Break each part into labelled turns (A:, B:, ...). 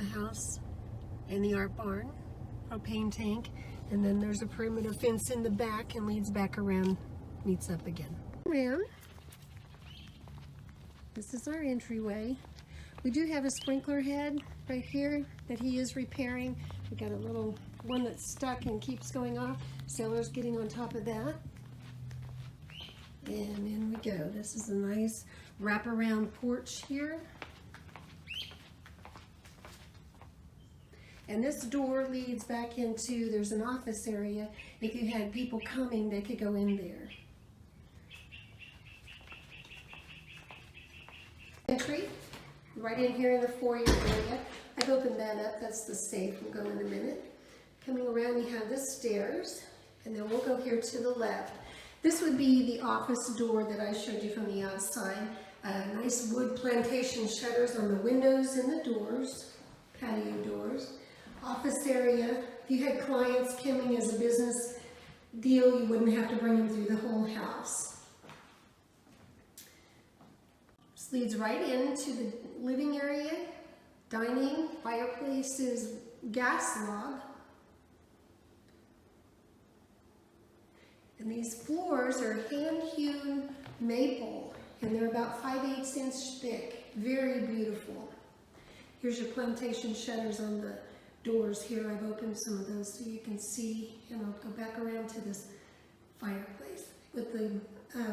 A: the house and the art barn, propane tank, and then there's a perimeter fence in the back and leads back around, meets up again. This is our entryway. We do have a sprinkler head right here that he is repairing. We got a little one that's stuck and keeps going off. Sailor's getting on top of that. And in we go. This is a nice wraparound porch here. And this door leads back into, there's an office area. If you had people coming, they could go in there. Entry, right in here in the foyer area. I've opened that up, that's the safe, we'll go in a minute. Coming around, we have the stairs, and then we'll go here to the left. This would be the office door that I showed you from the outside. Nice wood plantation shutters on the windows and the doors, patio doors. Office area, if you had clients coming as a business deal, you wouldn't have to bring them through the whole house. This leads right into the living area, dining, fireplaces, gas log. And these floors are hand-hewn maple, and they're about 5/8 inch thick. Very beautiful. Here's your plantation shutters on the doors here. I've opened some of those so you can see, and I'll go back around to this fireplace with the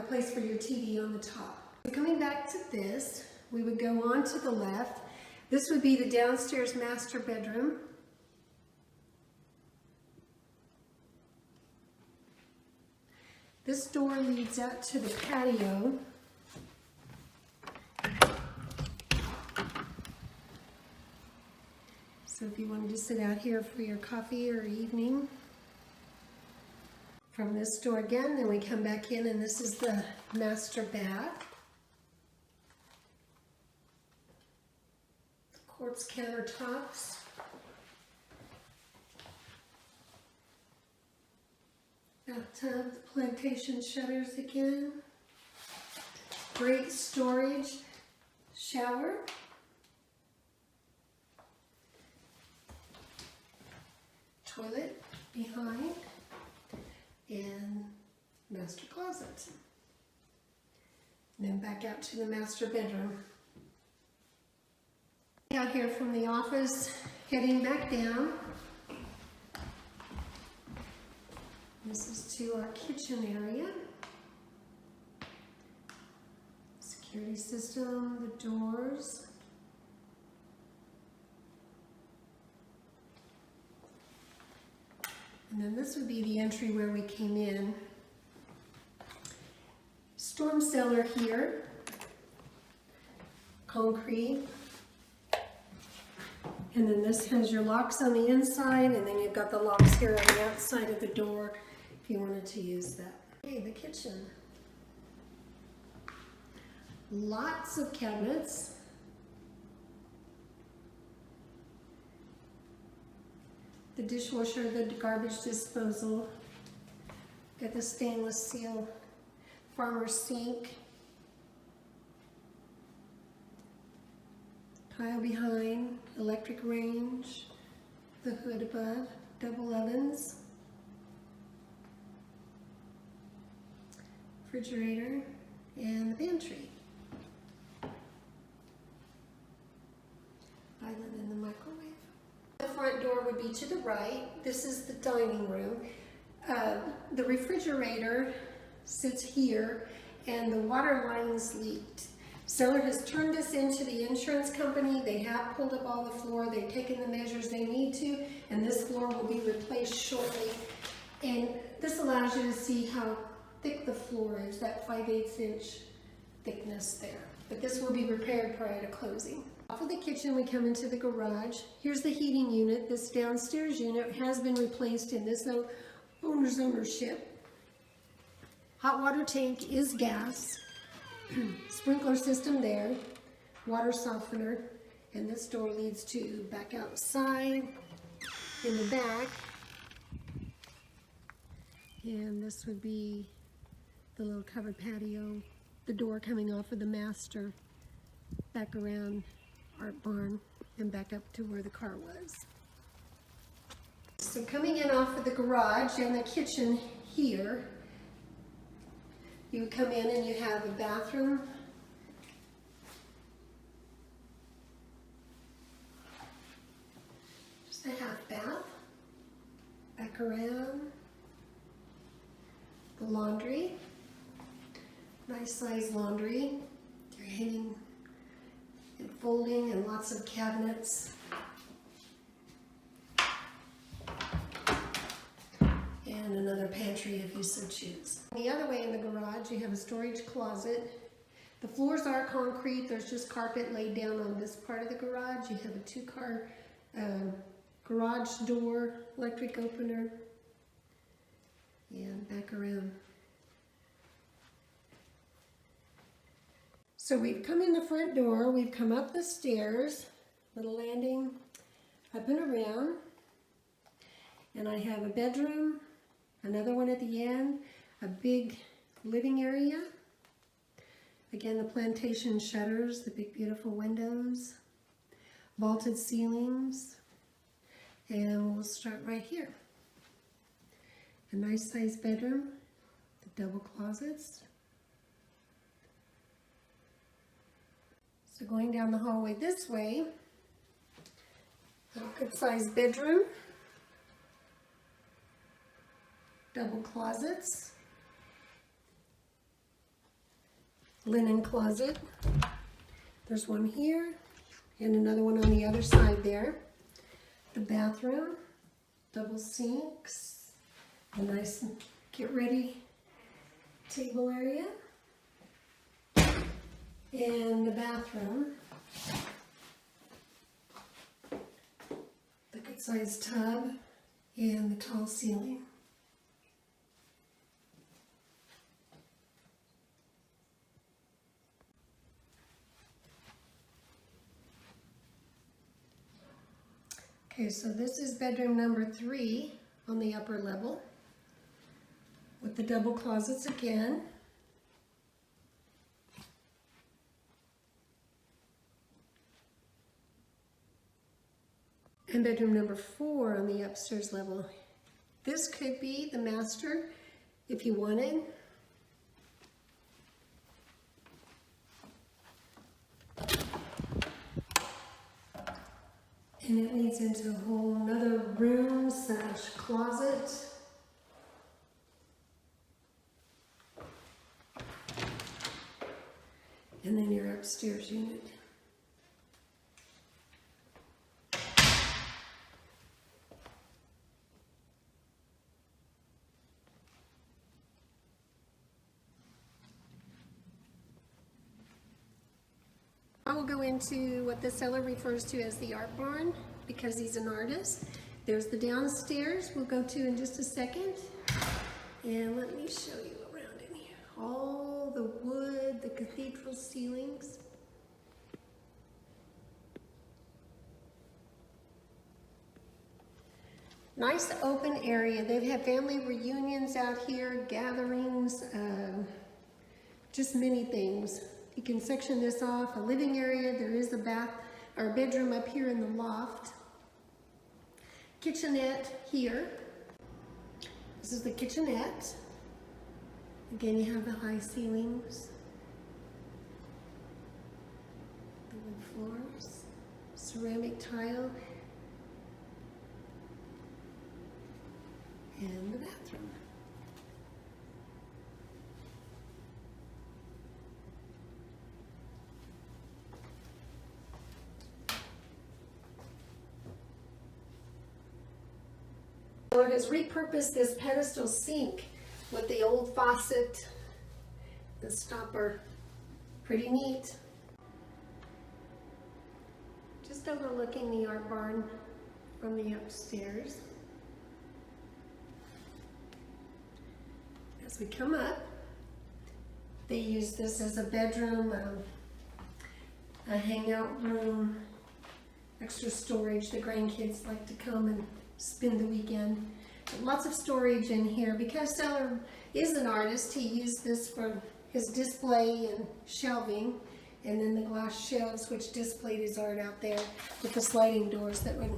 A: place for your TV on the top. So coming back to this, we would go on to the left. This would be the downstairs master bedroom. This door leads out to the patio. So if you wanted to sit out here for your coffee or evening. From this door again, then we come back in, and this is the master bath. Quartz countertops. Bathtub, the plantation shutters again. Great storage. Shower. Toilet behind. And master closet. And then back out to the master bedroom. Out here from the office, heading back down. This is to our kitchen area. Security system, the doors. And then this would be the entry where we came in. Storm cellar here. Concrete. And then this has your locks on the inside, and then you've got the locks here on the outside of the door if you wanted to use that. Okay, the kitchen. Lots of cabinets. The dishwasher, the garbage disposal. Got the stainless steel farmer's sink. Tile behind, electric range, the hood above, double ovens, refrigerator, and the pantry. Island in the microwave. The front door would be to the right. This is the dining room. The refrigerator sits here, and the water lines leaked. Seller has turned this into the insurance company. They have pulled up all the floor. They've taken the measures they need to, and this floor will be replaced shortly. And this allows you to see how thick the floor is, that 5/8 inch thickness there. But this will be repaired prior to closing. Off of the kitchen, we come into the garage. Here's the heating unit. This downstairs unit has been replaced in this owner's ownership. Hot water tank is gas. Sprinkler system there, water softener, and this door leads to back outside in the back. And this would be the little covered patio, the door coming off of the master, back around art barn and back up to where the car was. So coming in off of the garage and the kitchen here, you would come in and you have a bathroom, just a half bath, back around, the laundry, nice size laundry, you're hanging and folding and lots of cabinets. And another pantry if you so choose. The other way in the garage, you have a storage closet. The floors are concrete. There's just carpet laid down on this part of the garage. You have a 2-car garage door, electric opener, and back around. So we've come in the front door. We've come up the stairs, little landing, up and around. And I have a bedroom, another one at the end, a big living area. Again, the plantation shutters, the big beautiful windows, vaulted ceilings, and we'll start right here. A nice sized bedroom, the double closets. So going down the hallway this way, a good sized bedroom, double closets, linen closet. There's one here and another one on the other side there. The bathroom, double sinks, a nice get ready table area, and the bathroom, the good sized tub and the tall ceiling. Okay, so this is bedroom number 3 on the upper level with the double closets again. And bedroom number 4 on the upstairs level. This could be the master if you wanted. And it leads into a whole nother room / closet. And then your upstairs unit. I will go into what the seller refers to as the art barn because he's an artist. There's the downstairs we'll go to in just a second. And let me show you around in here. All the wood, the cathedral ceilings. Nice open area. They've had family reunions out here, gatherings, just many things. You can section this off, a living area. There is a bath or bedroom up here in the loft. Kitchenette here. This is the kitchenette. Again, you have the high ceilings, the wood floors, ceramic tile, and the bathroom. Lord has repurposed this pedestal sink with the old faucet, the stopper. Pretty neat. Just overlooking the art barn from the upstairs. As we come up, they use this as a bedroom, a hangout room, extra storage. The grandkids like to come and spend the weekend. Lots of storage in here. Because seller is an artist, he used this for his display and shelving, and then the glass shelves which displayed his art out there with the sliding doors that would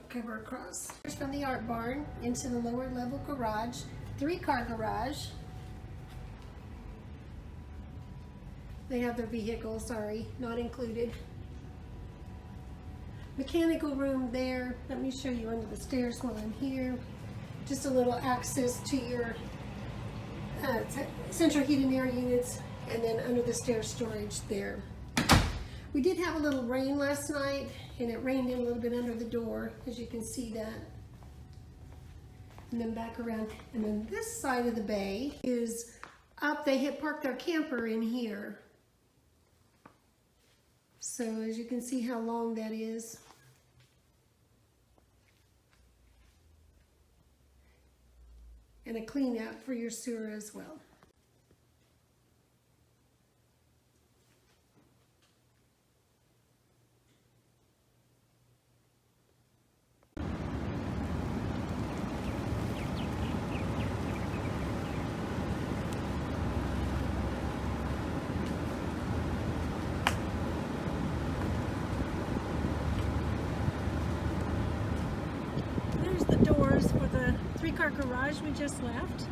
A: cover across. From the art barn into the lower level garage, 3-car garage. They have their vehicles, sorry, not included. Mechanical room there. Let me show you under the stairs while I'm here. Just a little access to your central heat and air units, and then under the stairs storage there. We did have a little rain last night, and it rained in a little bit under the door, as you can see that. And then back around, and then this side of the bay is up. They had parked their camper in here. So as you can see how long that is. And a clean out for your sewer as well. There's the doors for the 3-car garage we just left.